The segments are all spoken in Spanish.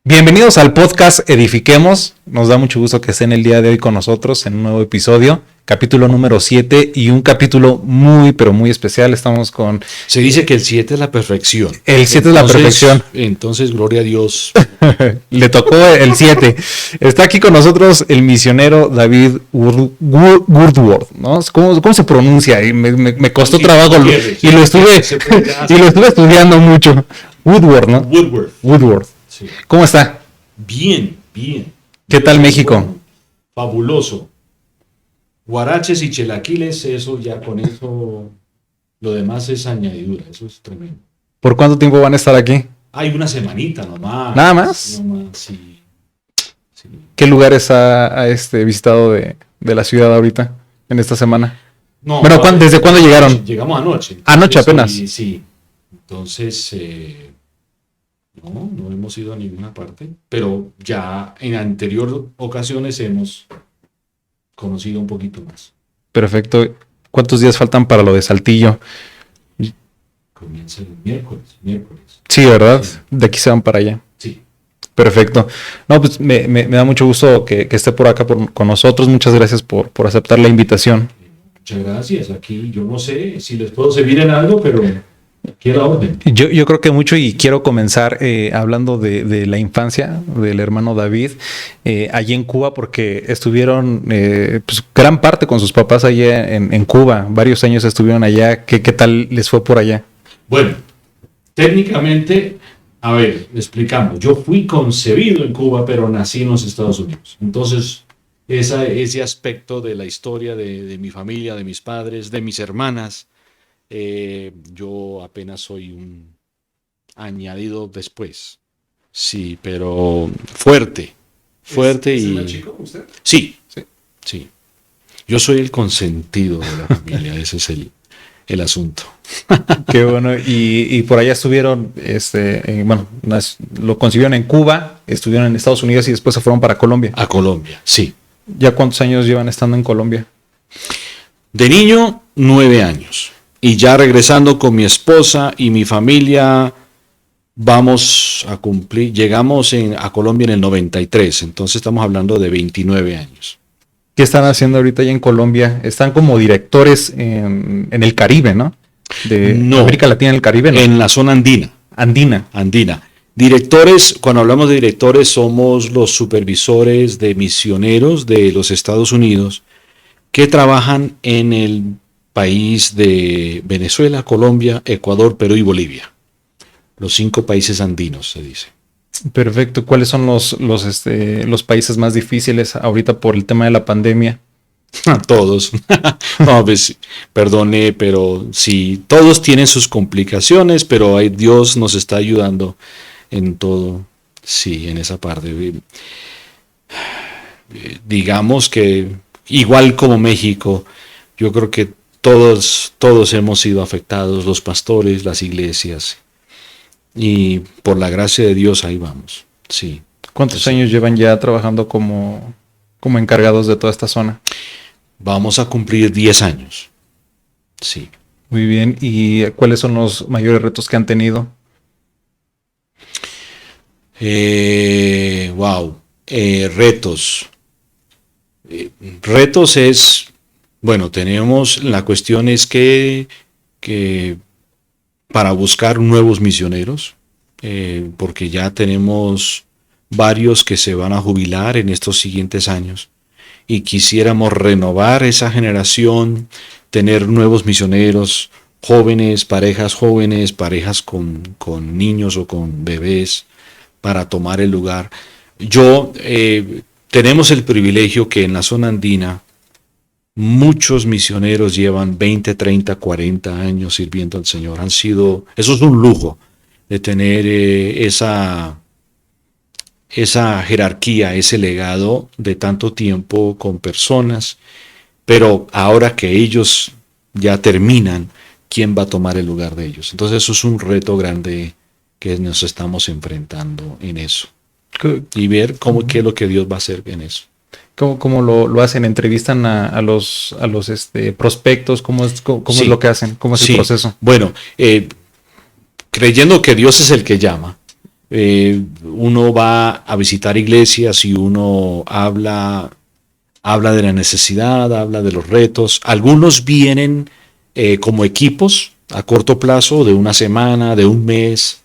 Bienvenidos al podcast Edifiquemos. Nos da mucho gusto que estén el día de hoy con nosotros en un nuevo episodio, capítulo número 7 y un capítulo muy, pero muy especial. Estamos con... Se dice que el 7 es la perfección. El 7 es la perfección. Entonces, gloria a Dios. Le tocó el 7. Está aquí con nosotros el misionero David Woodward, ¿no? ¿Cómo se pronuncia? Y me costó trabajo y lo estuve estudiando mucho. Woodward, ¿no? Woodward. Sí. ¿Cómo está? Bien, bien. ¿Qué tal México? Bueno, fabuloso. Guaraches y chelaquiles, eso ya con eso, lo demás es añadidura, eso es tremendo. ¿Por cuánto tiempo van a estar aquí? Hay una semanita nomás. ¿Nada más? Sí. ¿Qué lugares ha visitado de la ciudad ahorita, en esta semana? No, bueno, ¿desde cuándo llegaron? Llegamos anoche. Anoche apenas. Sí. Entonces, no hemos ido a ninguna parte, pero ya en anteriores ocasiones hemos conocido un poquito más. Perfecto. ¿Cuántos días faltan para lo de Saltillo? Comienza el miércoles. Sí, ¿verdad? Sí. De aquí se van para allá. Sí. Perfecto. No, pues me da mucho gusto que esté por acá con nosotros. Muchas gracias por aceptar la invitación. Muchas gracias. Aquí yo no sé si les puedo servir en algo, pero aquí a la orden. Yo creo que mucho, y quiero comenzar hablando de la infancia del hermano David allí en Cuba, porque estuvieron pues, gran parte con sus papás allá en Cuba. Varios años estuvieron allá. ¿Qué tal les fue por allá? Bueno, técnicamente, a ver, explicamos. Yo fui concebido en Cuba, pero nací en los Estados Unidos. Entonces, ese aspecto de la historia de mi familia, de mis padres, de mis hermanas, yo apenas soy un añadido después. Sí, pero fuerte. ¿Es y... más chico usted? Sí. Yo soy el consentido de la familia, ese es el asunto. Qué bueno. Y por allá estuvieron, lo concibieron en Cuba, estuvieron en Estados Unidos y después se fueron para Colombia. A Colombia, sí. ¿Ya cuántos años llevan estando en Colombia? De niño, 9 años. Y ya regresando con mi esposa y mi familia, llegamos a Colombia en el 93. Entonces estamos hablando de 29 años. ¿Qué están haciendo ahorita allá en Colombia? Están como directores en el Caribe, ¿no? No, América Latina, el Caribe, ¿no? En la zona andina. Andina. Directores, cuando hablamos de directores, somos los supervisores de misioneros de los Estados Unidos que trabajan en el país de Venezuela, Colombia, Ecuador, Perú y Bolivia. Los 5 países andinos, se dice. Perfecto. ¿Cuáles son los países más difíciles ahorita por el tema de la pandemia? Todos. No, pues, perdone, pero sí, todos tienen sus complicaciones, pero Dios nos está ayudando en todo. Sí, en esa parte. Digamos que igual como México, yo creo que todos hemos sido afectados, los pastores, las iglesias, y por la gracia de Dios ahí vamos. Sí. ¿Cuántos años llevan ya trabajando como encargados de toda esta zona? Vamos a cumplir 10 años. Sí. Muy bien. ¿Y cuáles son los mayores retos que han tenido? Retos. Retos es, bueno, tenemos, la cuestión es que para buscar nuevos misioneros, porque ya tenemos varios que se van a jubilar en estos siguientes años y quisiéramos renovar esa generación, tener nuevos misioneros, jóvenes, parejas con niños o con bebés para tomar el lugar. Tenemos el privilegio que en la zona andina muchos misioneros llevan 20, 30, 40 años sirviendo al Señor. Eso es un lujo de tener esa jerarquía, ese legado de tanto tiempo con personas, pero ahora que ellos ya terminan, ¿quién va a tomar el lugar de ellos? Entonces eso es un reto grande que nos estamos enfrentando en eso. Y ver qué es lo que Dios va a hacer en eso. ¿Cómo lo hacen? ¿Entrevistan a los prospectos? ¿Cómo es lo que hacen? ¿Cómo es el proceso? Bueno, creyendo que Dios es el que llama, Uno va a visitar iglesias y uno habla de la necesidad, habla de los retos. Algunos vienen como equipos a corto plazo, de una semana, de un mes.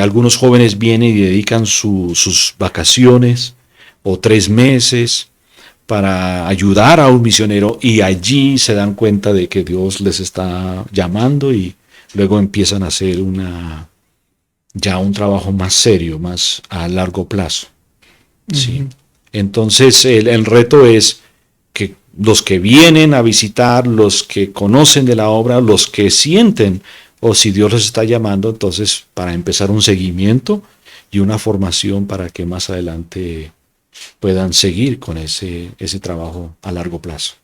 Algunos jóvenes vienen y dedican sus vacaciones o 3 meses para ayudar a un misionero, y allí se dan cuenta de que Dios les está llamando y luego empiezan a hacer ya un trabajo más serio, más a largo plazo. ¿Sí? Entonces el reto es que los que vienen a visitar, los que conocen de la obra, los que sienten o si Dios les está llamando, entonces para empezar un seguimiento y una formación para que más adelante puedan seguir con ese trabajo a largo plazo.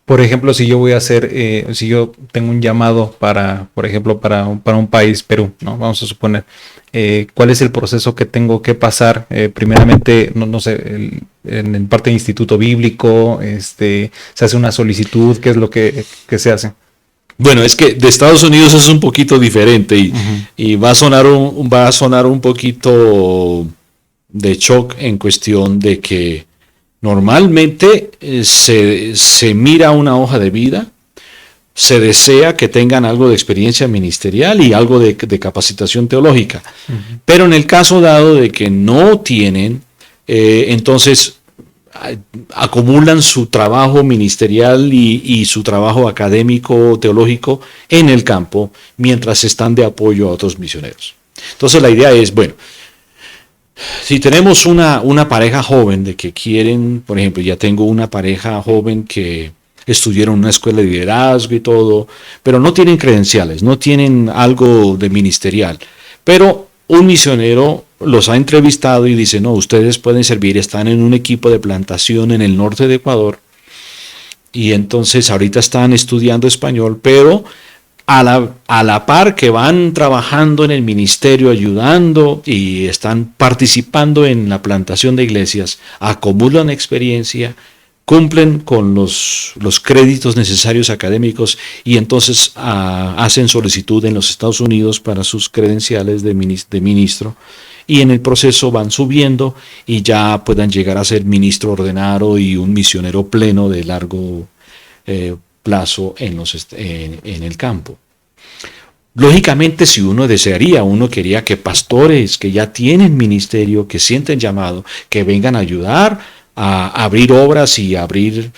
Por ejemplo, si yo voy a hacer, si yo tengo un llamado por ejemplo, para un país, Perú, ¿no? Vamos a suponer, ¿cuál es el proceso que tengo que pasar? Primeramente, no sé, en parte de instituto bíblico, se hace una solicitud, ¿qué es lo que se hace? Bueno, es que de Estados Unidos es un poquito diferente y va a sonar un poquito de shock en cuestión de que normalmente se mira una hoja de vida, se desea que tengan algo de experiencia ministerial y algo de capacitación teológica. Pero en el caso dado de que no tienen, entonces acumulan su trabajo ministerial y su trabajo académico teológico en el campo mientras están de apoyo a otros misioneros. Entonces la idea es, bueno, si tenemos una pareja joven de que quieren, por ejemplo, ya tengo una pareja joven que estudiaron en una escuela de liderazgo y todo, pero no tienen credenciales, no tienen algo de ministerial, pero un misionero los ha entrevistado y dice, no, ustedes pueden servir, están en un equipo de plantación en el norte de Ecuador y entonces ahorita están estudiando español, pero a la par que van trabajando en el ministerio, ayudando y están participando en la plantación de iglesias, acumulan experiencia, cumplen con los créditos necesarios académicos y entonces hacen solicitud en los Estados Unidos para sus credenciales de ministro, y en el proceso van subiendo y ya puedan llegar a ser ministro ordenado y un misionero pleno de largo plazo en el campo. Lógicamente, si uno quería que pastores que ya tienen ministerio, que sienten llamado, que vengan a ayudar a abrir obras y abrir,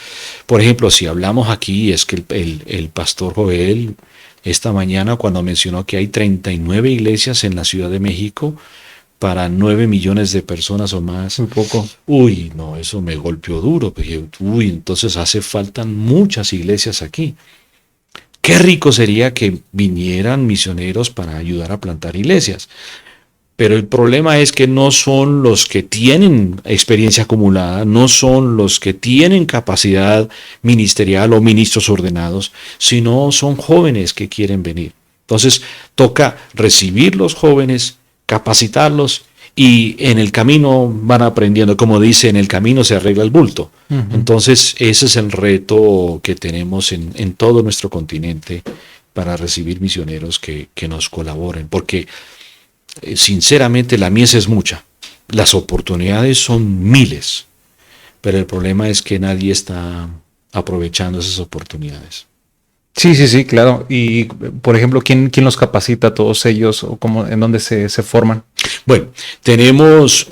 por ejemplo, si hablamos aquí, es que el pastor Joel esta mañana cuando mencionó que hay 39 iglesias en la Ciudad de México para 9 millones de personas o más. Un poco. Uy, no, eso me golpeó duro. Porque, entonces faltan muchas iglesias aquí. Qué rico sería que vinieran misioneros para ayudar a plantar iglesias. Pero el problema es que no son los que tienen experiencia acumulada, no son los que tienen capacidad ministerial o ministros ordenados, sino son jóvenes que quieren venir. Entonces toca recibir los jóvenes, capacitarlos y en el camino van aprendiendo. Como dice, en el camino se arregla el bulto. Entonces ese es el reto que tenemos en todo nuestro continente para recibir misioneros que nos colaboren, porque sinceramente la mies es mucha, las oportunidades son miles, pero el problema es que nadie está aprovechando esas oportunidades. Sí, claro. Y, por ejemplo, ¿quién los capacita a todos ellos o en dónde se forman? Bueno, tenemos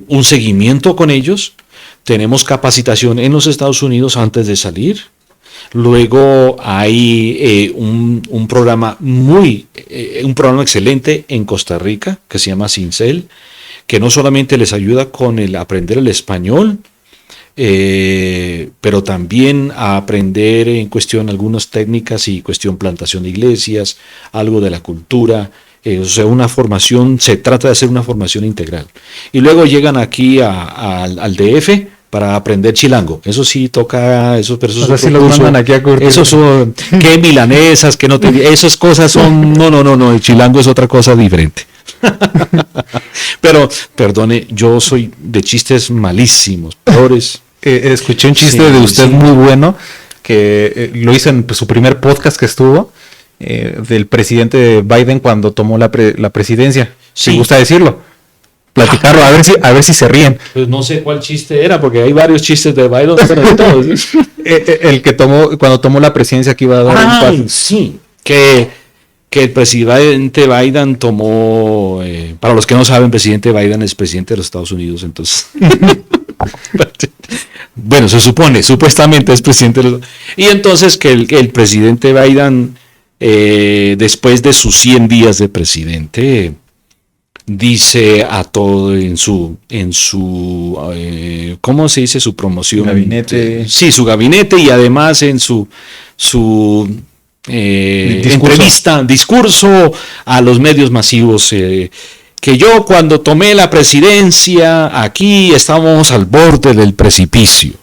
un seguimiento con ellos, tenemos capacitación en los Estados Unidos antes de salir. Luego hay un programa un programa excelente en Costa Rica que se llama Cincel, que no solamente les ayuda con el aprender el español, pero también a aprender en cuestión algunas técnicas y cuestión plantación de iglesias, algo de la cultura. O sea, se trata de hacer una formación integral. Y luego llegan aquí al DF para aprender chilango. Eso sí toca, pero eso sí los mandan aquí a curtir. Eso son, que milanesas, que no te, esas cosas son, no, el chilango es otra cosa diferente. Pero, perdone, yo soy de chistes malísimos, peores. Escuché un chiste de usted muy bueno, que lo hizo en su primer podcast que estuvo, del presidente Biden cuando tomó la presidencia. si gusta decirlo. Platicarlo, a ver si se ríen. Pues no sé cuál chiste era, porque hay varios chistes de Biden. El que cuando tomó la presidencia, que iba a dar un paso. Sí, que el presidente Biden tomó, para los que no saben, presidente Biden es presidente de los Estados Unidos, entonces... Bueno, se supone, supuestamente es presidente de los... Y entonces que el presidente Biden, después de sus 100 días de presidente, dice a todo en su ¿cómo se dice? Su promoción. Gabinete. Sí, su gabinete, y además en su discurso a los medios masivos, que yo cuando tomé la presidencia aquí estábamos al borde del precipicio.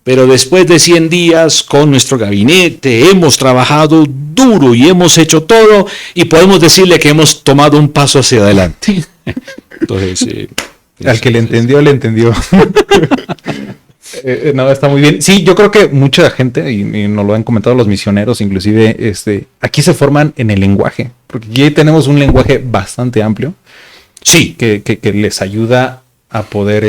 Pero después de 100 días con nuestro gabinete hemos trabajado duro y hemos hecho todo y podemos decirle que hemos tomado un paso hacia adelante. Entonces, al que le entendió, le entendió. No, está muy bien. Sí, yo creo que mucha gente, y nos lo han comentado los misioneros, inclusive, aquí se forman en el lenguaje, porque aquí tenemos un lenguaje bastante amplio. Sí. Que les ayuda a poder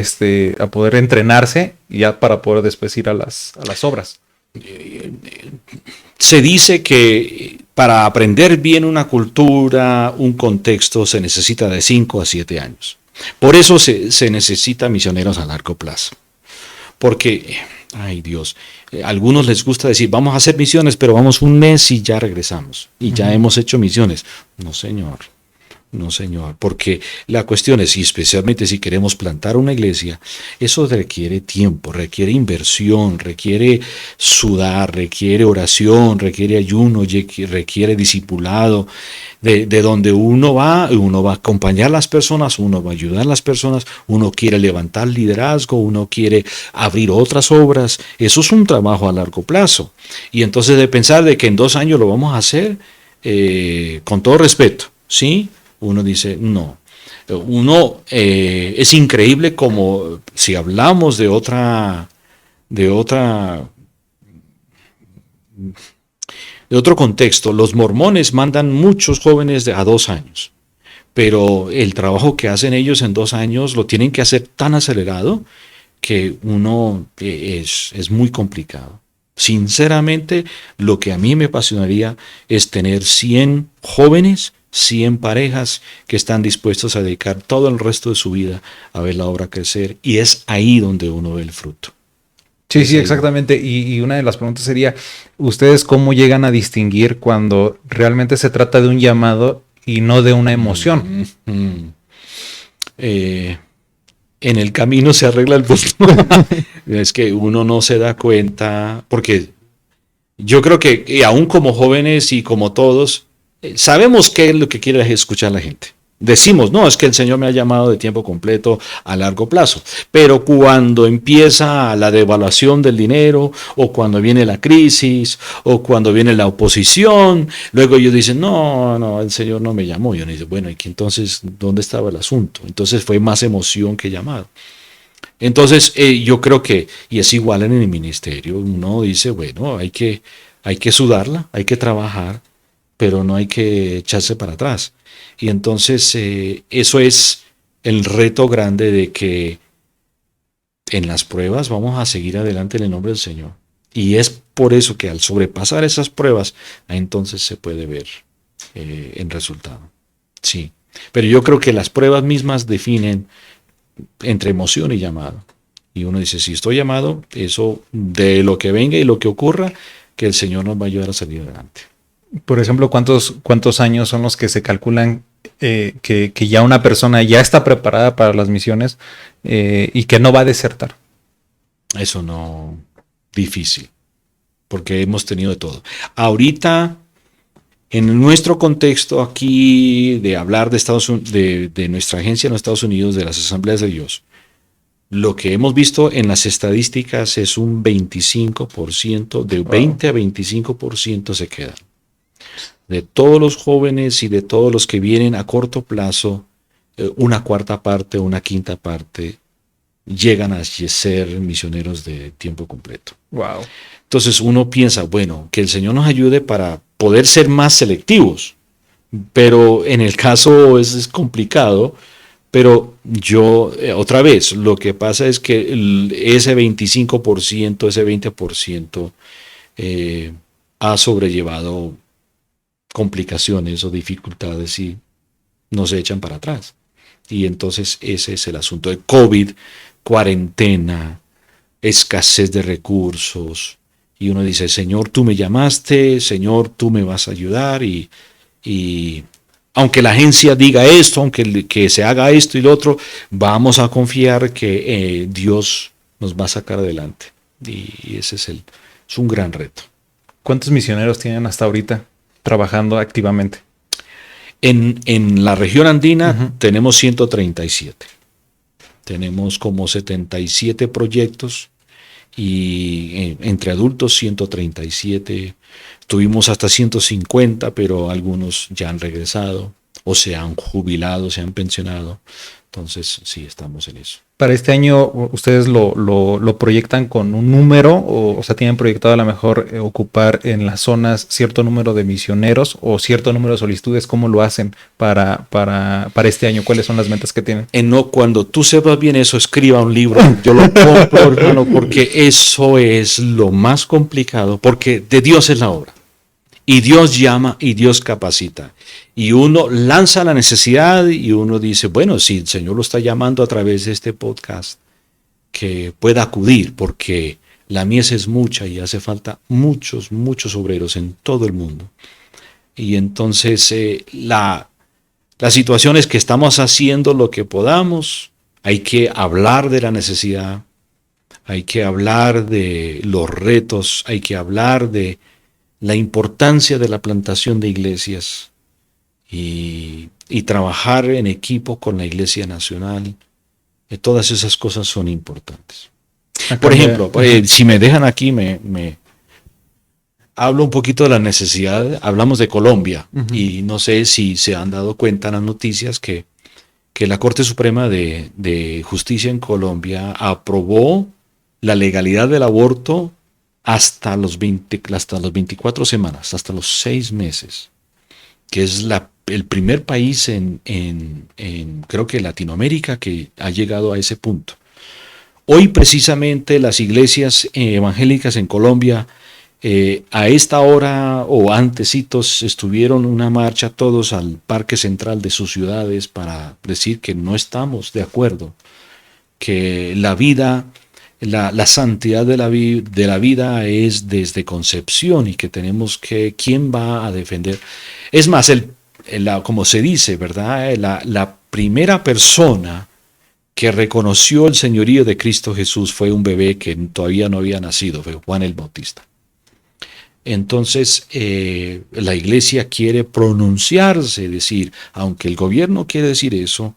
entrenarse, ya para poder después ir a las obras. Se dice que para aprender bien una cultura, un contexto, se necesita de 5 a 7 años. Por eso se necesita misioneros a largo plazo. Porque, ay Dios, a algunos les gusta decir, vamos a hacer misiones, pero vamos un mes y ya regresamos. Y ya hemos hecho misiones. No, señor. No, señor, porque la cuestión es, y especialmente si queremos plantar una iglesia, eso requiere tiempo, requiere inversión, requiere sudar, requiere oración, requiere ayuno, requiere discipulado, de donde uno va a acompañar a las personas, uno va a ayudar a las personas, uno quiere levantar liderazgo, uno quiere abrir otras obras. Eso es un trabajo a largo plazo. Y entonces de pensar de que en 2 años lo vamos a hacer, con todo respeto, ¿sí? Uno dice, no. Es increíble como si hablamos de otro contexto. Los mormones mandan muchos jóvenes a 2 años, pero el trabajo que hacen ellos en 2 años lo tienen que hacer tan acelerado que es muy complicado. Sinceramente, lo que a mí me apasionaría es tener 100 jóvenes, 100 parejas que están dispuestos a dedicar todo el resto de su vida a ver la obra crecer, y es ahí donde uno ve el fruto. Sí, exactamente. Y una de las preguntas sería, ¿ustedes cómo llegan a distinguir cuando realmente se trata de un llamado y no de una emoción? En el camino se arregla el punto. Es que uno no se da cuenta, porque yo creo que aún como jóvenes y como todos, sabemos qué es lo que quiere escuchar la gente. Decimos, no, es que el Señor me ha llamado de tiempo completo a largo plazo. Pero cuando empieza la devaluación del dinero, o cuando viene la crisis, o cuando viene la oposición, luego ellos dicen, no, el Señor no me llamó. Y uno dice, bueno, ¿y qué entonces dónde estaba el asunto? Entonces fue más emoción que llamado. Entonces yo creo que, y es igual en el ministerio, uno dice, bueno, hay que sudarla, hay que trabajar, pero no hay que echarse para atrás. Y entonces eso es el reto grande, de que en las pruebas vamos a seguir adelante en el nombre del Señor. Y es por eso que al sobrepasar esas pruebas, entonces se puede ver el resultado. Sí, pero yo creo que las pruebas mismas definen entre emoción y llamado. Y uno dice, si estoy llamado, eso de lo que venga y lo que ocurra, que el Señor nos va a ayudar a salir adelante. Por ejemplo, ¿cuántos años son los que se calculan que ya una persona ya está preparada para las misiones y que no va a desertar? Eso no, difícil, porque hemos tenido de todo. Ahorita, en nuestro contexto aquí de hablar de nuestra agencia en los Estados Unidos, de las Asambleas de Dios, lo que hemos visto en las estadísticas es un 25%, de 20 a 25% se quedan. De todos los jóvenes y de todos los que vienen a corto plazo, una cuarta parte, una quinta parte llegan a ser misioneros de tiempo completo. Wow. Entonces uno piensa, bueno, que el Señor nos ayude para poder ser más selectivos, Pero en el caso es complicado, pero yo, otra vez, lo que pasa es que ese 25%, ese 20% ha sobrellevado complicaciones o dificultades y no se echan para atrás. Y entonces ese es el asunto de COVID, cuarentena, escasez de recursos. Y uno dice, Señor, tú me llamaste, Señor, tú me vas a ayudar. Y aunque la agencia diga esto, aunque que se haga esto y lo otro, vamos a confiar que Dios nos va a sacar adelante. Y ese es un gran reto. ¿Cuántos misioneros tienen hasta ahorita trabajando activamente? En la región andina tenemos 137. Tenemos como 77 proyectos y entre adultos 137. Tuvimos hasta 150, pero algunos ya han regresado o se han jubilado, se han pensionado. Entonces, sí, estamos en eso. Para este año, ¿ustedes lo proyectan con un número? O sea, ¿tienen proyectado a lo mejor ocupar en las zonas cierto número de misioneros o cierto número de solicitudes? ¿Cómo lo hacen para este año? ¿Cuáles son las metas que tienen? No, cuando tú sepas bien eso, escriba un libro. Yo lo compro, hermano, porque eso es lo más complicado, porque de Dios es la obra. Y Dios llama y Dios capacita. Y uno lanza la necesidad y uno dice, bueno, si el Señor lo está llamando a través de este podcast, que pueda acudir, porque la mies es mucha y hace falta muchos, muchos obreros en todo el mundo. Y entonces la situación es que estamos haciendo lo que podamos. Hay que hablar de la necesidad, hay que hablar de los retos, hay que hablar de la importancia de la plantación de iglesias y trabajar en equipo con la Iglesia Nacional. Todas esas cosas son importantes. Por ejemplo, si me dejan aquí, me hablo un poquito de la necesidad. Hablamos de Colombia y no sé si se han dado cuenta en las noticias que la Corte Suprema de Justicia en Colombia aprobó la legalidad del aborto hasta los 24 semanas, hasta los 6 meses, que es el primer país en creo que Latinoamérica que ha llegado a ese punto. Hoy precisamente las iglesias evangélicas en Colombia a esta hora o antecitos estuvieron en una marcha todos al Parque Central de sus ciudades para decir que no estamos de acuerdo, que la vida, la santidad de la vida es desde concepción y que tenemos que, ¿quién va a defender? Es más, como se dice, ¿verdad? La primera persona que reconoció el señorío de Cristo Jesús fue un bebé que todavía no había nacido, fue Juan el Bautista. Entonces, la iglesia quiere pronunciarse, decir, aunque el gobierno quiere decir eso,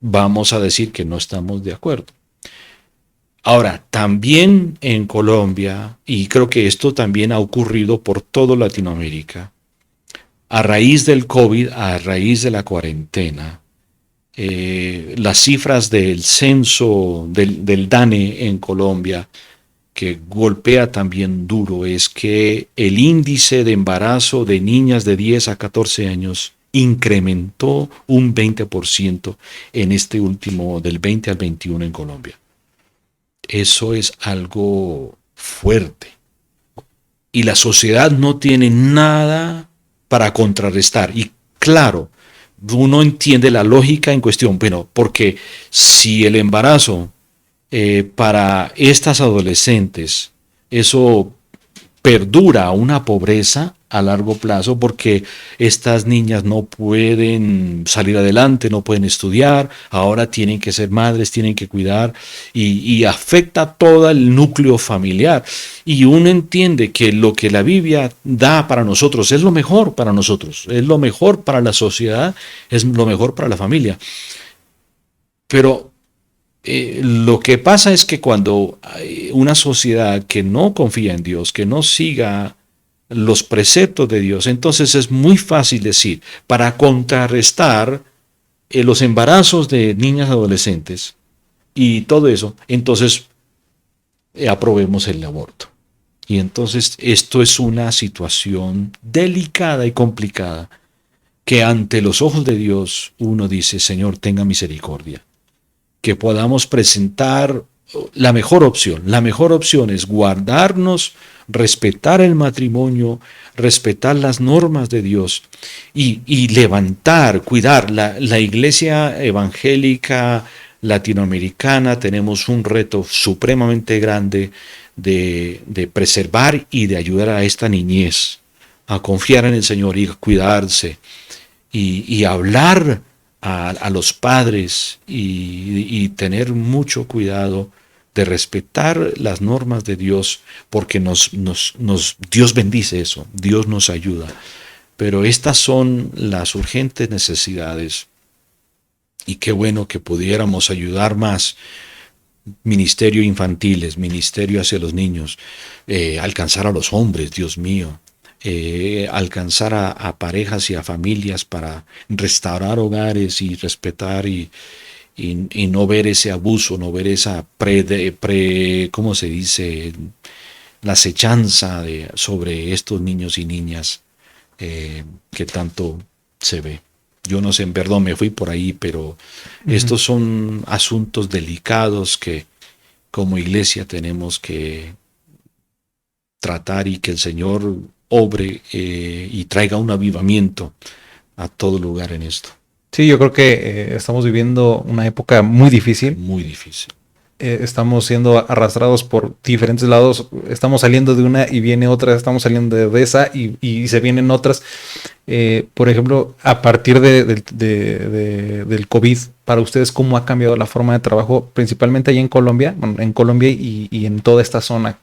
vamos a decir que no estamos de acuerdo. Ahora, también en Colombia, y creo que esto también ha ocurrido por toda Latinoamérica, a raíz del COVID, a raíz de la cuarentena, las cifras del censo del DANE en Colombia, que golpea también duro, es que el índice de embarazo de niñas de 10 a 14 años incrementó un 20% en este último, del 20 al 21 en Colombia. Eso es algo fuerte. Y la sociedad no tiene nada para contrarrestar. Y claro, uno entiende la lógica en cuestión, bueno, porque si el embarazo para estas adolescentes, eso perdura una pobreza a largo plazo porque estas niñas no pueden salir adelante, no pueden estudiar, ahora tienen que ser madres, tienen que cuidar y afecta todo el núcleo familiar. Y uno entiende que lo que la Biblia da para nosotros es lo mejor para nosotros, es lo mejor para la sociedad, es lo mejor para la familia. Pero lo que pasa es que cuando hay una sociedad que no confía en Dios, que no siga los preceptos de Dios, entonces es muy fácil decir, para contrarrestar los embarazos de niñas adolescentes y todo eso, entonces aprobemos el aborto. Y entonces esto es una situación delicada y complicada que ante los ojos de Dios uno dice, Señor, tenga misericordia. Que podamos presentar la mejor opción. La mejor opción es guardarnos, respetar el matrimonio, respetar las normas de Dios y levantar, cuidar. La iglesia evangélica latinoamericana tenemos un reto supremamente grande de preservar y de ayudar a esta niñez a confiar en el Señor y a cuidarse y hablar a los padres y tener mucho cuidado de respetar las normas de Dios, porque Dios bendice eso, Dios nos ayuda. Pero estas son las urgentes necesidades y qué bueno que pudiéramos ayudar más. Ministerio infantiles, ministerio hacia los niños, alcanzar a los hombres, Dios mío, alcanzar a parejas y a familias para restaurar hogares y respetar y no ver ese abuso, no ver esa ¿cómo se dice? La acechanza sobre estos niños y niñas que tanto se ve. Yo no sé, perdón, me fui por ahí, pero estos son asuntos delicados que como iglesia tenemos que tratar y que el Señor obre y traiga un avivamiento a todo lugar en esto. Sí, yo creo que estamos viviendo una época muy difícil. Muy difícil. Estamos siendo arrastrados por diferentes lados. Estamos saliendo de una y viene otra. Estamos saliendo de esa y se vienen otras. Por ejemplo, a partir del COVID, para ustedes, ¿cómo ha cambiado la forma de trabajo? Principalmente allá en Colombia, y en toda esta zona.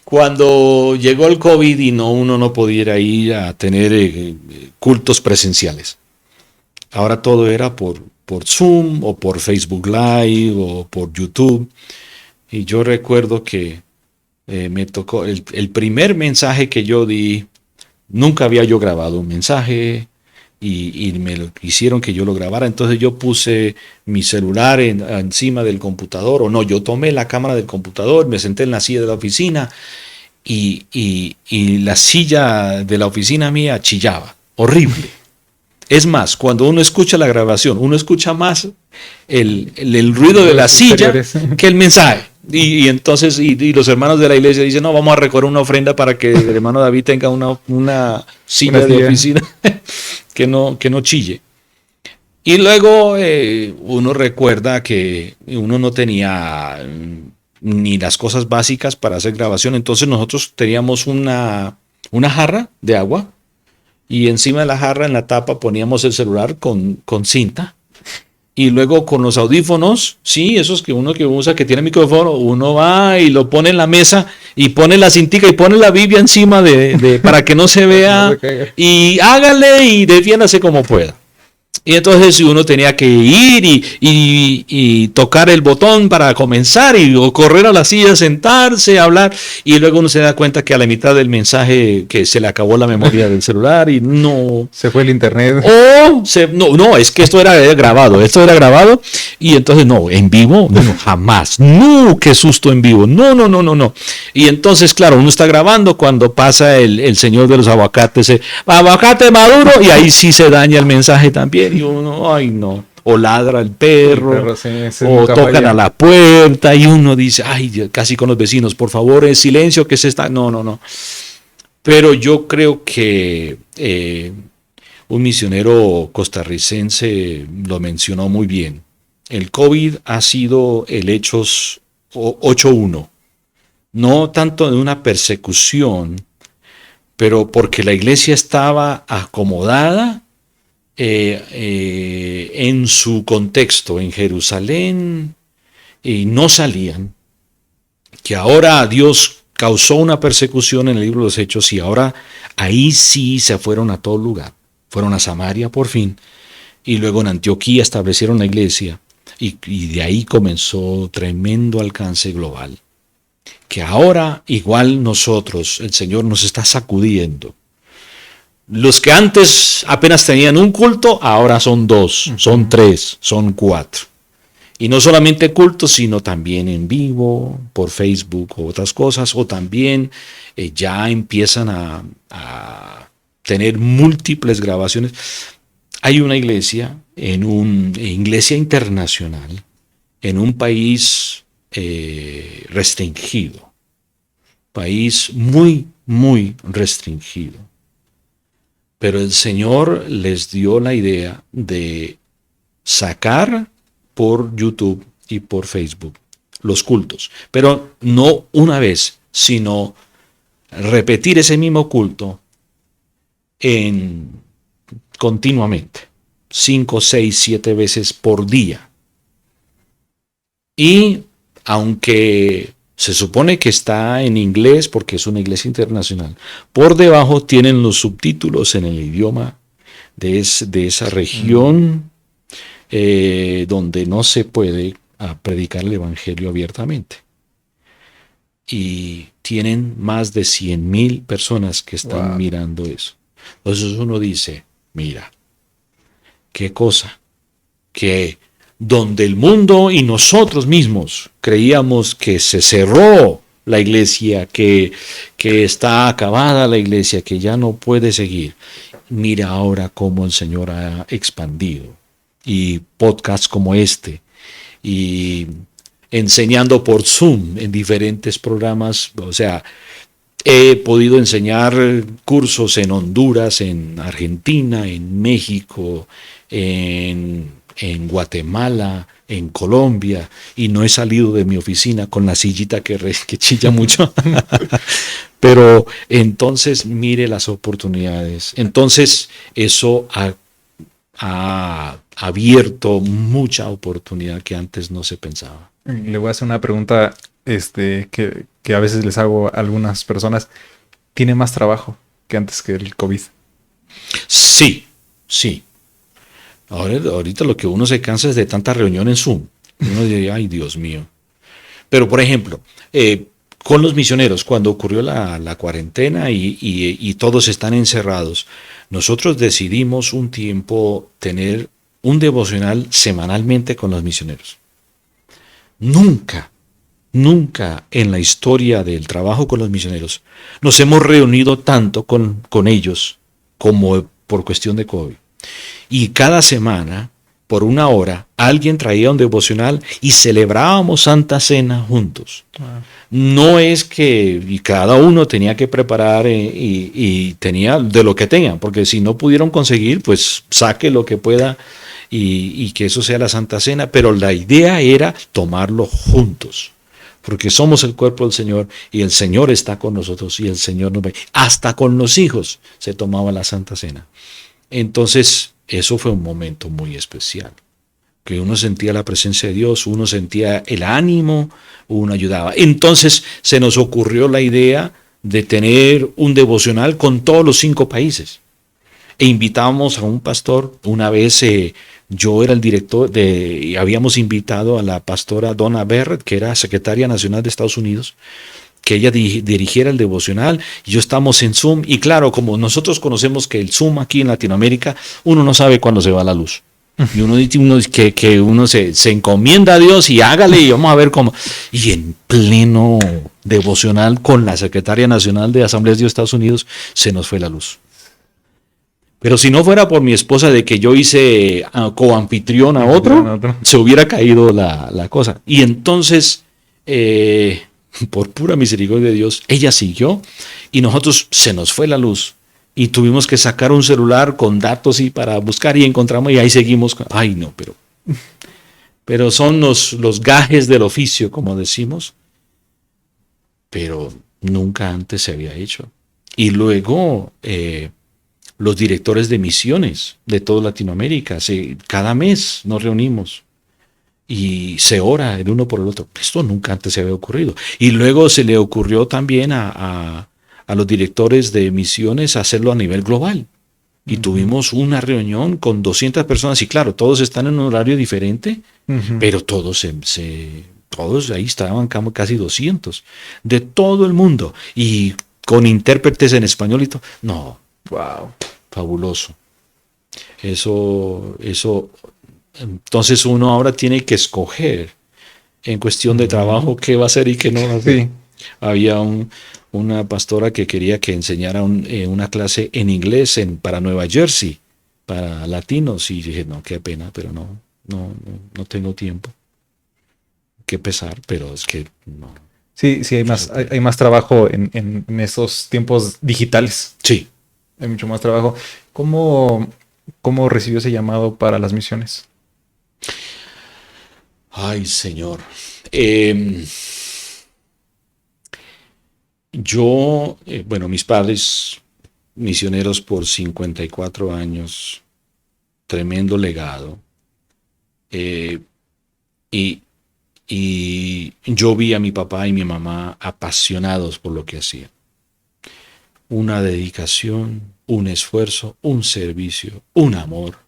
Cuando llegó el COVID y uno no pudiera ir a tener cultos presenciales. Ahora todo era por Zoom o por Facebook Live o por YouTube. Y yo recuerdo que me tocó el primer mensaje que yo di. Nunca había yo grabado un mensaje y me lo hicieron que yo lo grabara. Entonces yo puse mi celular encima del computador, o no, yo tomé la cámara del computador, me senté en la silla de la oficina y la silla de la oficina mía chillaba, horrible. Es más, cuando uno escucha la grabación, uno escucha más el ruido de la silla que el mensaje. Y entonces los hermanos de la iglesia dicen, no, vamos a recoger una ofrenda para que el hermano David tenga una silla de oficina que no chille. Y luego uno recuerda que uno no tenía ni las cosas básicas para hacer grabación. Entonces nosotros teníamos una jarra de agua y encima de la jarra, en la tapa, poníamos el celular con cinta. Y luego con los audífonos, sí, esos que uno que usa, que tiene micrófono, uno va y lo pone en la mesa y pone la cintica y pone la Biblia encima para que no se vea. Y hágale y defiéndase como pueda. Y entonces uno tenía que ir y tocar el botón para comenzar o correr a la silla, sentarse, hablar, y luego uno se da cuenta que a la mitad del mensaje que se le acabó la memoria del celular y no... Se fue el internet. No, es que esto era grabado y entonces no, en vivo, no, jamás, no, qué susto en vivo, no. Y entonces, claro, uno está grabando cuando pasa el señor de los aguacates, aguacate maduro, y ahí sí se daña el mensaje también. Y uno, ay no, o ladra el perro, sí, o tocan a la puerta y uno dice, ay, casi con los vecinos, por favor, en silencio que se está, no. Pero yo creo que un misionero costarricense lo mencionó muy bien. El COVID ha sido el Hechos 8:1, no tanto de una persecución, pero porque la iglesia estaba acomodada en su contexto en Jerusalén y no salían, que ahora Dios causó una persecución en el libro de los Hechos y ahora ahí sí se fueron a todo lugar, fueron a Samaria por fin y luego en Antioquía establecieron la iglesia y de ahí comenzó tremendo alcance global, que ahora igual nosotros, el Señor nos está sacudiendo. Los que antes apenas tenían un culto, ahora son 2, son 3, son 4. Y no solamente cultos, sino también en vivo, por Facebook o otras cosas, o también ya empiezan a tener múltiples grabaciones. Hay una iglesia, iglesia internacional, en un país restringido, país muy, muy restringido. Pero el Señor les dio la idea de sacar por YouTube y por Facebook los cultos, pero no una vez, sino repetir ese mismo culto continuamente, 5, 6, 7 veces por día. Y aunque se supone que está en inglés porque es una iglesia internacional, por debajo tienen los subtítulos en el idioma de esa región donde no se puede predicar el evangelio abiertamente. Y tienen más de 100,000 personas que están mirando eso. Entonces uno dice, mira, qué cosa, que donde el mundo y nosotros mismos creíamos que se cerró la iglesia, que está acabada la iglesia, que ya no puede seguir, mira ahora cómo el Señor ha expandido. Y podcasts como este, y enseñando por Zoom en diferentes programas. O sea, he podido enseñar cursos en Honduras, en Argentina, en México, en Guatemala, en Colombia, y no he salido de mi oficina con la sillita que chilla mucho. Pero entonces mire las oportunidades. Entonces eso ha abierto mucha oportunidad que antes no se pensaba. Le voy a hacer una pregunta que a veces les hago a algunas personas. ¿Tiene más trabajo que antes que el COVID? Sí. Ahorita lo que uno se cansa es de tanta reunión en Zoom. Uno diría, ay, Dios mío. Pero, por ejemplo, con los misioneros, cuando ocurrió la cuarentena y todos están encerrados, nosotros decidimos un tiempo tener un devocional semanalmente con los misioneros. Nunca en la historia del trabajo con los misioneros nos hemos reunido tanto con ellos como por cuestión de COVID. Y cada semana, por 1 hora, alguien traía un devocional y celebrábamos Santa Cena juntos. No es que y cada uno tenía que preparar y tenía de lo que tengan, porque si no pudieron conseguir, pues saque lo que pueda y que eso sea la Santa Cena. Pero la idea era tomarlo juntos, porque somos el cuerpo del Señor y el Señor está con nosotros y el Señor nos ve. Hasta con los hijos se tomaba la Santa Cena. Entonces, eso fue un momento muy especial, que uno sentía la presencia de Dios, uno sentía el ánimo, uno ayudaba. Entonces se nos ocurrió la idea de tener un devocional con todos los 5 países. E invitábamos a un pastor. Una vez yo era el director y habíamos invitado a la pastora Donna Barrett, que era secretaria nacional de Estados Unidos, que ella dirigiera el devocional, y yo estamos en Zoom, y claro, como nosotros conocemos que el Zoom aquí en Latinoamérica, uno no sabe cuándo se va la luz, y uno dice que uno se encomienda a Dios y hágale, y vamos a ver cómo, y en pleno devocional con la secretaria nacional de Asambleas de Dios de Estados Unidos, se nos fue la luz. Pero si no fuera por mi esposa de que yo hice coanfitrión a otro, se hubiera caído la cosa. Y entonces, por pura misericordia de Dios, ella siguió y nosotros se nos fue la luz y tuvimos que sacar un celular con datos y para buscar y encontramos y ahí seguimos. Ay, no, pero son los gajes del oficio, como decimos, pero nunca antes se había hecho. Y luego los directores de misiones de toda Latinoamérica, cada mes nos reunimos y se ora el uno por el otro. Esto nunca antes se había ocurrido. Y luego se le ocurrió también a los directores de misiones hacerlo a nivel global. Y tuvimos una reunión con 200 personas. Y claro, todos están en un horario diferente, pero todos ahí estaban casi 200 de todo el mundo. Y con intérpretes en español y todo. No, wow, fabuloso. Eso Entonces uno ahora tiene que escoger en cuestión de trabajo qué va a hacer y qué no va a hacer. Sí. Había una pastora que quería que enseñara una clase en inglés para Nueva Jersey, para latinos, y dije, no, qué pena, pero no tengo tiempo. Qué pesar, pero es que no. Sí, sí, hay más trabajo en esos tiempos digitales. Sí. Hay mucho más trabajo. ¿Cómo recibió ese llamado para las misiones? Ay, Señor. Bueno, mis padres, misioneros por 54 años, tremendo legado. Eh, y, y yo vi a mi papá y mi mamá apasionados por lo que hacían. Una dedicación, un esfuerzo, un servicio, un amor.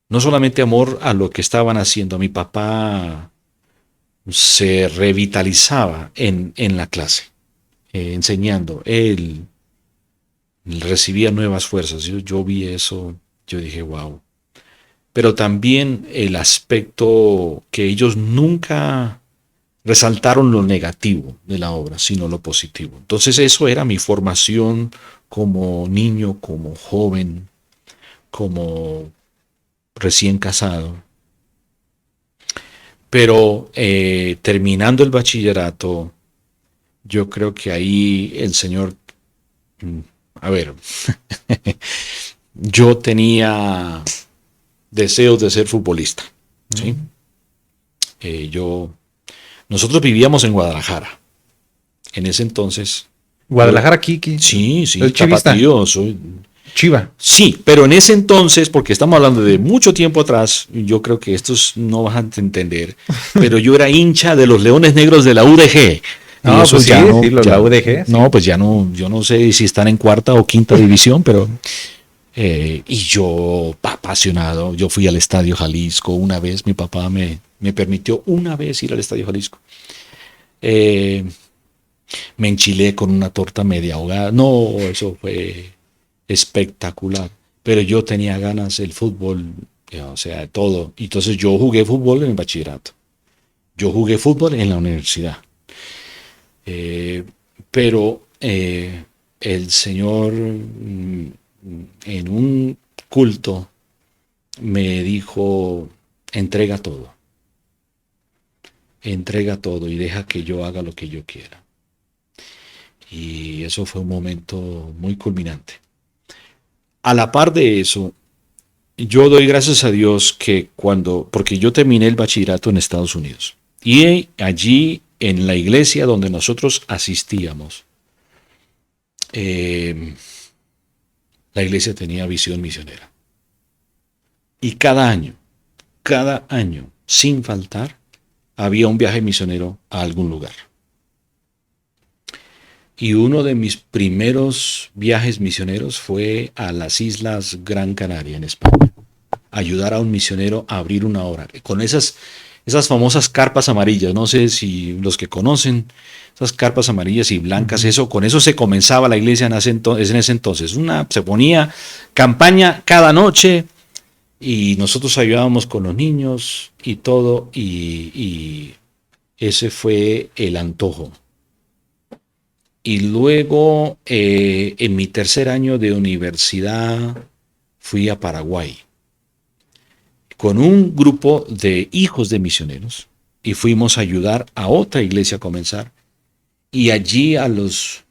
No solamente amor a lo que estaban haciendo. Mi papá se revitalizaba en la clase, enseñando. Él recibía nuevas fuerzas. Yo vi eso, yo dije, wow. Pero también el aspecto que ellos nunca resaltaron lo negativo de la obra, sino lo positivo. Entonces eso era mi formación como niño, como joven, como recién casado. Pero terminando el bachillerato, yo creo que ahí el Señor, a ver, yo tenía deseos de ser futbolista, ¿sí? Nosotros vivíamos en Guadalajara. En ese entonces. Guadalajara, aquí. Sí, El chivista. Tapatío, soy Chiva. Sí, pero en ese entonces, porque estamos hablando de mucho tiempo atrás, yo creo que estos no van a entender, pero yo era hincha de los Leones Negros de la UDG. No, pues ya sí, la UDG. No, sí. Pues ya no, yo no sé si están en cuarta o quinta división, pero y yo apasionado, yo fui al Estadio Jalisco una vez, mi papá me permitió una vez ir al Estadio Jalisco. Me enchilé con una torta media ahogada. No, eso fue espectacular. Pero yo tenía ganas del fútbol, o sea, de todo. Entonces yo jugué fútbol en el bachillerato. Yo jugué fútbol en la universidad. Pero el Señor en un culto me dijo, entrega todo y deja que yo haga lo que yo quiera. Y eso fue un momento muy culminante. A la par de eso, yo doy gracias a Dios que porque yo terminé el bachillerato en Estados Unidos, y allí en la iglesia donde nosotros asistíamos, la iglesia tenía visión misionera. Y cada año, sin faltar, había un viaje misionero a algún lugar. Y uno de mis primeros viajes misioneros fue a las Islas Gran Canaria, en España. Ayudar a un misionero a abrir una obra. Con esas famosas carpas amarillas, no sé si los que conocen, esas carpas amarillas y blancas, con eso se comenzaba la iglesia en ese entonces. Se ponía campaña cada noche y nosotros ayudábamos con los niños y todo, y ese fue el antojo. Y luego, en mi tercer año de universidad, fui a Paraguay con un grupo de hijos de misioneros y fuimos a ayudar a otra iglesia a comenzar. Y allí a los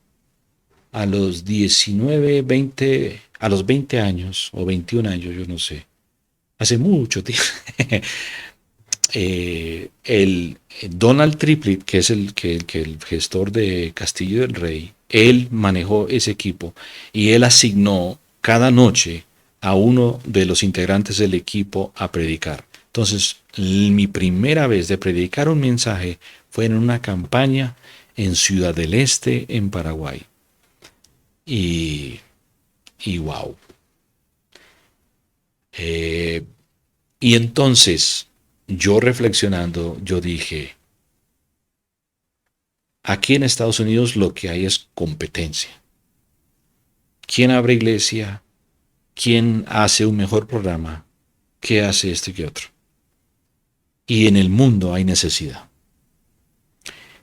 19, 20, a los 20 años o 21 años, yo no sé, hace mucho tiempo, el Donald Triplett, que es el gestor de Castillo del Rey, él manejó ese equipo y él asignó cada noche a uno de los integrantes del equipo a predicar. Entonces, mi primera vez de predicar un mensaje fue en una campaña en Ciudad del Este, en Paraguay. Y wow. Y entonces, yo reflexionando, yo dije, aquí en Estados Unidos lo que hay es competencia. ¿Quién abre iglesia? ¿Quién hace un mejor programa? que hace esto y que otro. Y en el mundo hay necesidad.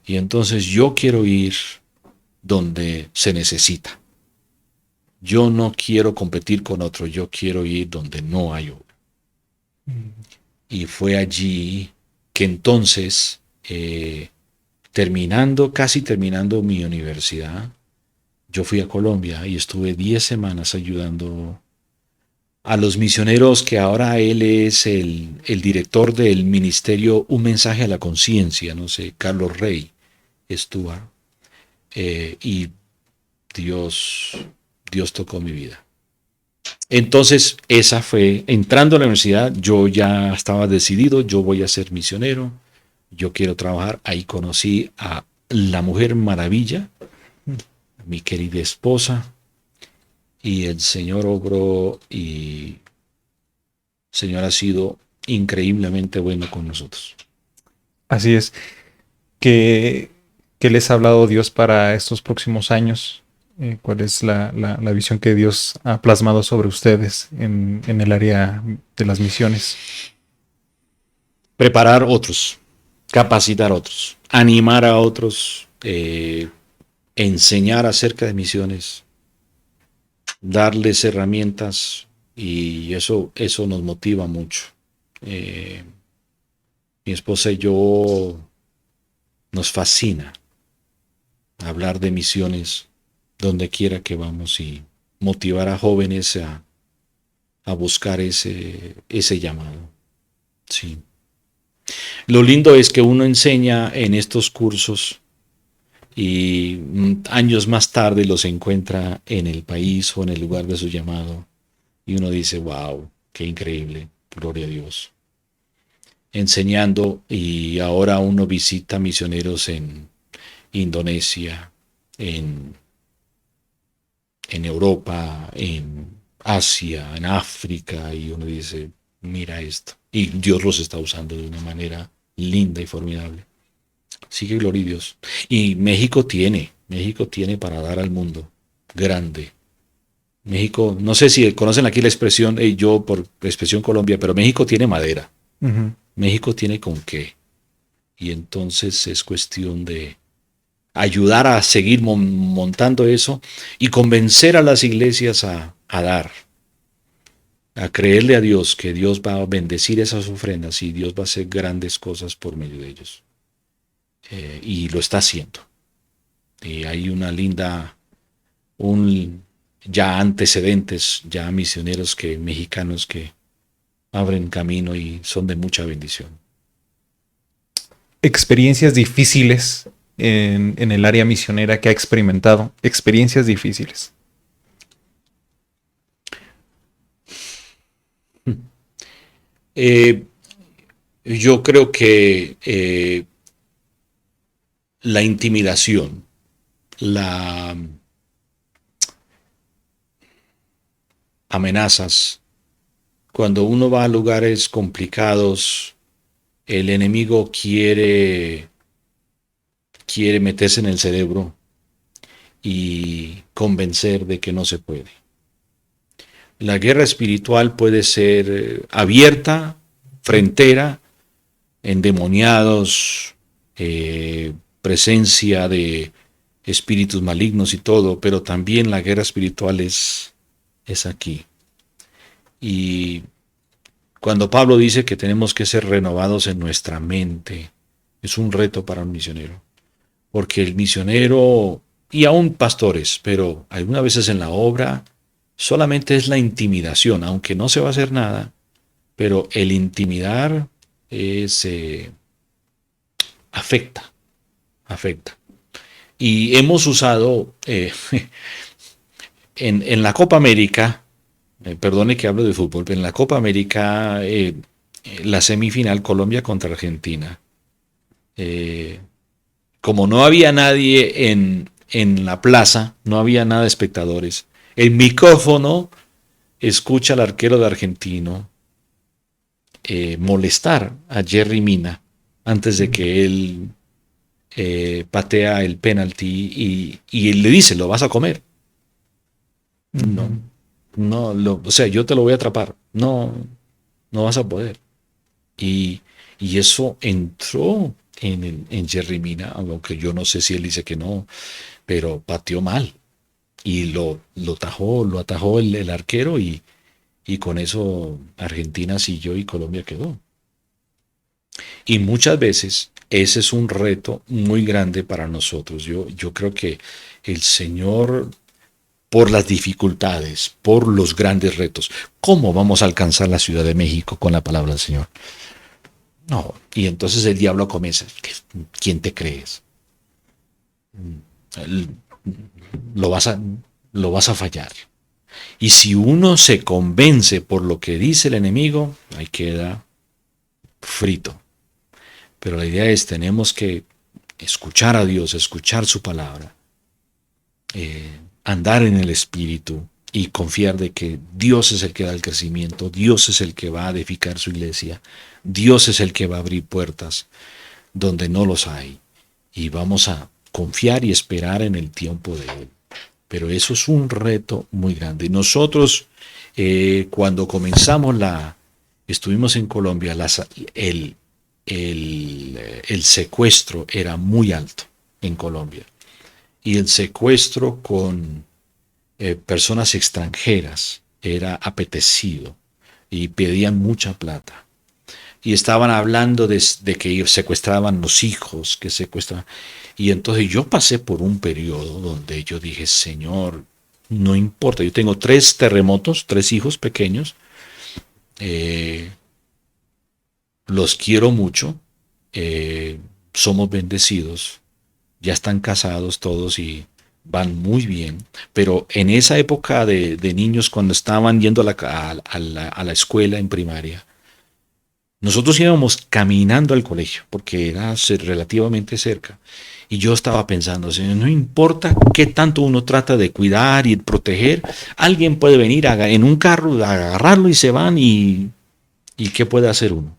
Y entonces yo quiero ir donde se necesita. Yo no quiero competir con otro, yo quiero ir donde no hay obra. Y fue allí que entonces, casi terminando mi universidad, yo fui a Colombia y estuve 10 semanas ayudando a los misioneros, que ahora él es el director del ministerio Un Mensaje a la Conciencia, no sé, Carlos Rey Stuart, y Dios tocó mi vida. Entonces, esa fue, entrando a la universidad, yo ya estaba decidido, yo voy a ser misionero, yo quiero trabajar. Ahí conocí a la Mujer Maravilla, mi querida esposa, y el Señor obró, y el Señor ha sido increíblemente bueno con nosotros. Así es. ¿Qué les ha hablado Dios para estos próximos años? ¿Cuál es la visión que Dios ha plasmado sobre ustedes en el área de las misiones? Preparar otros, capacitar a otros, animar a otros, enseñar acerca de misiones, darles herramientas, y eso nos motiva mucho. Mi esposa y yo nos fascina hablar de misiones donde quiera que vamos y motivar a jóvenes a buscar ese llamado. Sí. Lo lindo es que uno enseña en estos cursos y años más tarde los encuentra en el país o en el lugar de su llamado. Y uno dice, wow, qué increíble, gloria a Dios. Enseñando, y ahora uno visita misioneros en Indonesia, en Europa, en Asia, en África, y uno dice, mira esto. Y Dios los está usando de una manera linda y formidable. Así que gloria a Dios. Y México tiene para dar al mundo, grande. México, no sé si conocen aquí la expresión, yo por expresión Colombia, pero México tiene madera. Uh-huh. México tiene con qué. Y entonces es cuestión de ayudar a seguir montando eso y convencer a las iglesias a dar, a creerle a Dios que Dios va a bendecir esas ofrendas y Dios va a hacer grandes cosas por medio de ellos. Y lo está haciendo. Y hay una linda, ya antecedentes, ya misioneros mexicanos que abren camino y son de mucha bendición. Experiencias difíciles en el área misionera que ha experimentado. Experiencias difíciles. Yo creo que la intimidación, amenazas, cuando uno va a lugares complicados, el enemigo quiere meterse en el cerebro y convencer de que no se puede. La guerra espiritual puede ser abierta, frentera, endemoniados, presencia de espíritus malignos y todo, pero también la guerra espiritual es aquí. Y cuando Pablo dice que tenemos que ser renovados en nuestra mente, es un reto para un misionero. Porque el misionero, y aún pastores, pero algunas veces en la obra, solamente es la intimidación, aunque no se va a hacer nada, pero el intimidar afecta. Y hemos usado en la Copa América, perdone que hablo de fútbol, pero en la Copa América, la semifinal Colombia contra Argentina, como no había nadie en la plaza, no había nada de espectadores, el micrófono escucha al arquero de Argentino molestar a Jerry Mina antes de que él patea el penalti y él le dice, lo vas a comer. No, o sea, yo te lo voy a atrapar. No no vas a poder. Y, y eso entró en Jerry Mina, aunque yo no sé si él dice que no, pero pateó mal. Y lo atajó el arquero y con eso Argentina siguió y Colombia quedó. Y muchas veces ese es un reto muy grande para nosotros. Yo creo que el Señor, por las dificultades, por los grandes retos, ¿cómo vamos a alcanzar la Ciudad de México con la palabra del Señor? No. Y entonces el diablo comienza. ¿Quién te crees? Lo vas a fallar. Y si uno se convence por lo que dice el enemigo, ahí queda frito. Pero la idea es, tenemos que escuchar a Dios, escuchar su palabra, andar en el Espíritu y confiar de que Dios es el que da el crecimiento, Dios es el que va a edificar su iglesia, Dios es el que va a abrir puertas donde no los hay. Y vamos a confiar y esperar en el tiempo de Él. Pero eso es un reto muy grande. Nosotros, cuando comenzamos estuvimos en Colombia, el secuestro era muy alto en Colombia. Y el secuestro con personas extranjeras era apetecido y pedían mucha plata. Y estaban hablando de que secuestraban los hijos, que secuestraban. Y entonces yo pasé por un periodo donde yo dije, Señor, no importa, yo tengo 3 terremotos, 3 hijos pequeños, los quiero mucho, somos bendecidos, ya están casados todos y van muy bien, pero en esa época de niños, cuando estaban yendo a la escuela en primaria, nosotros íbamos caminando al colegio, porque era relativamente cerca, y yo estaba pensando, Señor, no importa qué tanto uno trata de cuidar y proteger, alguien puede venir en un carro, agarrarlo y se van, y ¿qué puede hacer uno?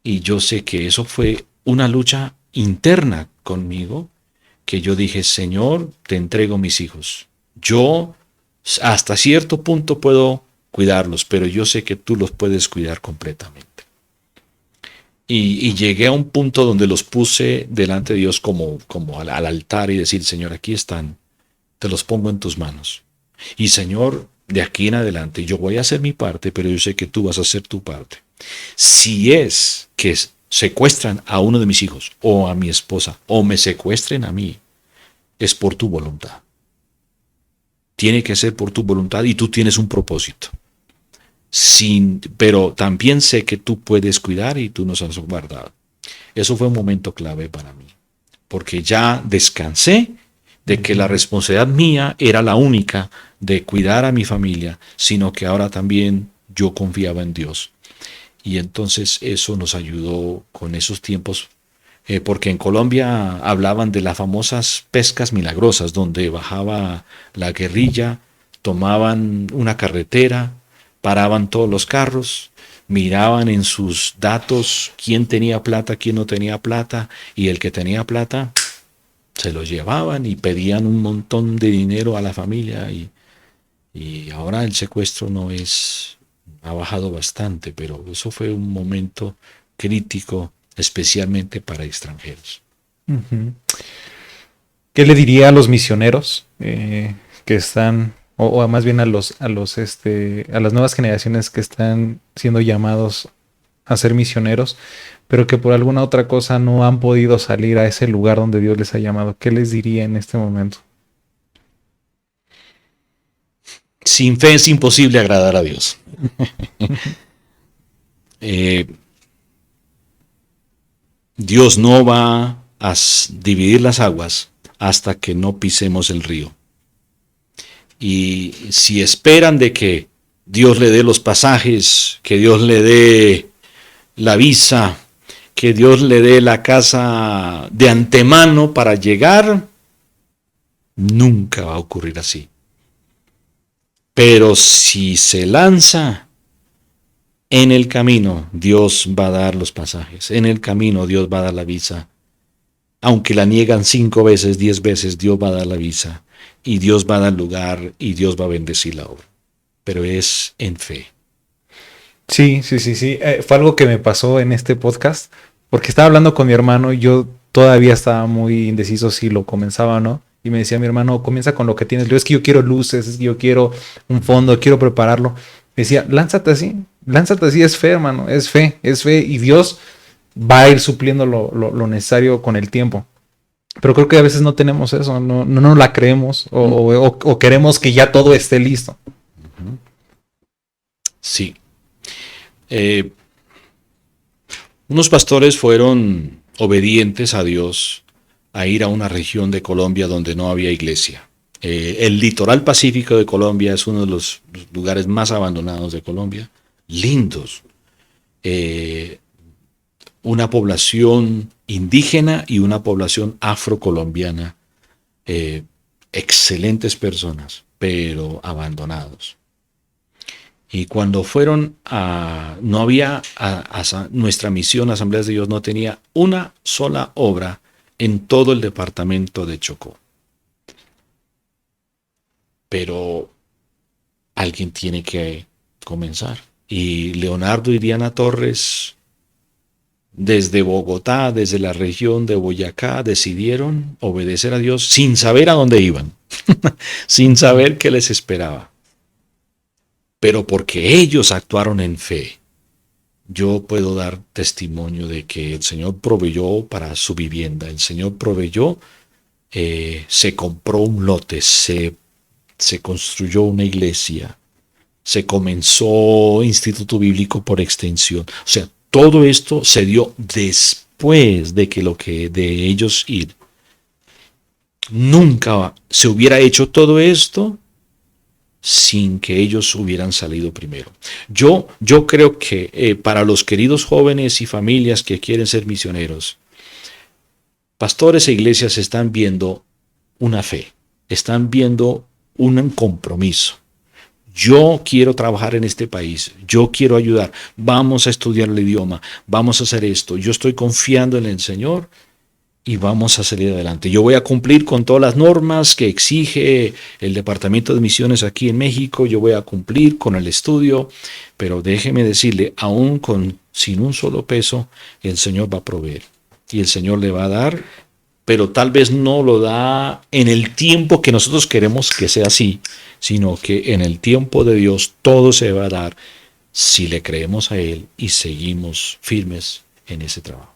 Y yo sé que eso fue una lucha interna conmigo, que yo dije, Señor, te entrego mis hijos. Yo hasta cierto punto puedo cuidarlos, pero yo sé que tú los puedes cuidar completamente. Y llegué a un punto donde los puse delante de Dios como al altar y decir, Señor, aquí están, te los pongo en tus manos. Y Señor, de aquí en adelante yo voy a hacer mi parte, pero yo sé que tú vas a hacer tu parte. Si es que secuestran a uno de mis hijos o a mi esposa o me secuestren a mí, es por tu voluntad. Tiene que ser por tu voluntad y tú tienes un propósito. Pero también sé que tú puedes cuidar y tú nos has guardado. Eso fue un momento clave para mí, porque ya descansé de que la responsabilidad mía era la única de cuidar a mi familia, sino que ahora también yo confiaba en Dios. Y entonces eso nos ayudó con esos tiempos, porque en Colombia hablaban de las famosas pescas milagrosas, donde bajaba la guerrilla, tomaban una carretera, paraban todos los carros, miraban en sus datos quién tenía plata, quién no tenía plata, y el que tenía plata se lo llevaban y pedían un montón de dinero a la familia. Y ahora el secuestro ha bajado bastante, pero eso fue un momento crítico, especialmente para extranjeros. Uh-huh. ¿Qué le diría a los misioneros que están, o más bien a las nuevas generaciones que están siendo llamados a ser misioneros, pero que por alguna otra cosa no han podido salir a ese lugar donde Dios les ha llamado? ¿Qué les diría en este momento? Sin fe es imposible agradar a Dios. Dios no va a dividir las aguas hasta que no pisemos el río. Y si esperan de que Dios le dé los pasajes, que Dios le dé la visa, que Dios le dé la casa de antemano para llegar, nunca va a ocurrir así. Pero si se lanza en el camino, Dios va a dar los pasajes. En el camino, Dios va a dar la visa. Aunque la niegan 5 veces, 10 veces, Dios va a dar la visa. Y Dios va a dar lugar y Dios va a bendecir la obra. Pero es en fe. Sí. Fue algo que me pasó en este podcast, porque estaba hablando con mi hermano y yo todavía estaba muy indeciso si lo comenzaba o no. Y me decía mi hermano, comienza con lo que tienes. Yo, es que yo quiero luces, es que yo quiero un fondo, quiero prepararlo. Me decía, lánzate así, es fe, hermano, es fe, y Dios va a ir supliendo lo necesario con el tiempo. Pero creo que a veces no tenemos eso, no la creemos o queremos que ya todo esté listo. Sí. Unos pastores fueron obedientes a Dios a ir a una región de Colombia donde no había iglesia. El litoral pacífico de Colombia es uno de los lugares más abandonados de Colombia, lindos. Una población indígena y una población afrocolombiana, excelentes personas, pero abandonados. Y cuando fueron no había, nuestra misión, Asambleas de Dios, no tenía una sola obra en todo el departamento de Chocó. Pero alguien tiene que comenzar. Y Leonardo y Diana Torres, desde Bogotá, desde la región de Boyacá, decidieron obedecer a Dios sin saber a dónde iban, sin saber qué les esperaba. Pero porque ellos actuaron en fe, yo puedo dar testimonio de que el Señor proveyó para su vivienda, el Señor proveyó, se compró un lote, se construyó una iglesia, se comenzó Instituto Bíblico por extensión. O sea, todo esto se dio después de que de ellos ir. Nunca se hubiera hecho todo esto sin que ellos hubieran salido primero. Yo creo que para los queridos jóvenes y familias que quieren ser misioneros, pastores e iglesias están viendo una fe, están viendo un compromiso. Yo quiero trabajar en este país, yo quiero ayudar, vamos a estudiar el idioma, vamos a hacer esto, yo estoy confiando en el Señor y vamos a salir adelante. Yo voy a cumplir con todas las normas que exige el Departamento de Misiones aquí en México, yo voy a cumplir con el estudio, pero déjeme decirle, aún sin un solo peso, el Señor va a proveer y el Señor le va a dar, pero tal vez no lo da en el tiempo que nosotros queremos que sea así, sino que en el tiempo de Dios todo se va a dar si le creemos a Él y seguimos firmes en ese trabajo.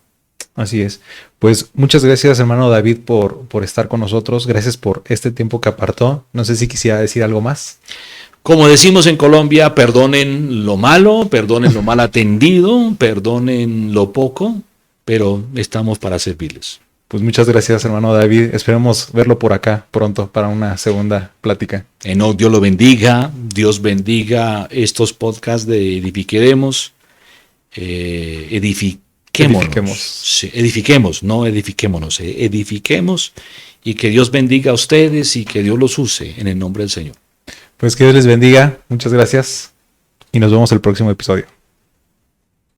Así es. Pues muchas gracias, hermano David, por estar con nosotros. Gracias por este tiempo que apartó. No sé si quisiera decir algo más. Como decimos en Colombia, perdonen lo malo, perdonen lo mal atendido, perdonen lo poco, pero estamos para servirles. Pues muchas gracias, hermano David. Esperemos verlo por acá pronto para una segunda plática. Dios lo bendiga. Dios bendiga estos podcasts de Edifiquemos. Edifiquémonos. Sí, no edifiquémonos. Edifiquemos y que Dios bendiga a ustedes y que Dios los use en el nombre del Señor. Pues que Dios les bendiga. Muchas gracias y nos vemos el próximo episodio.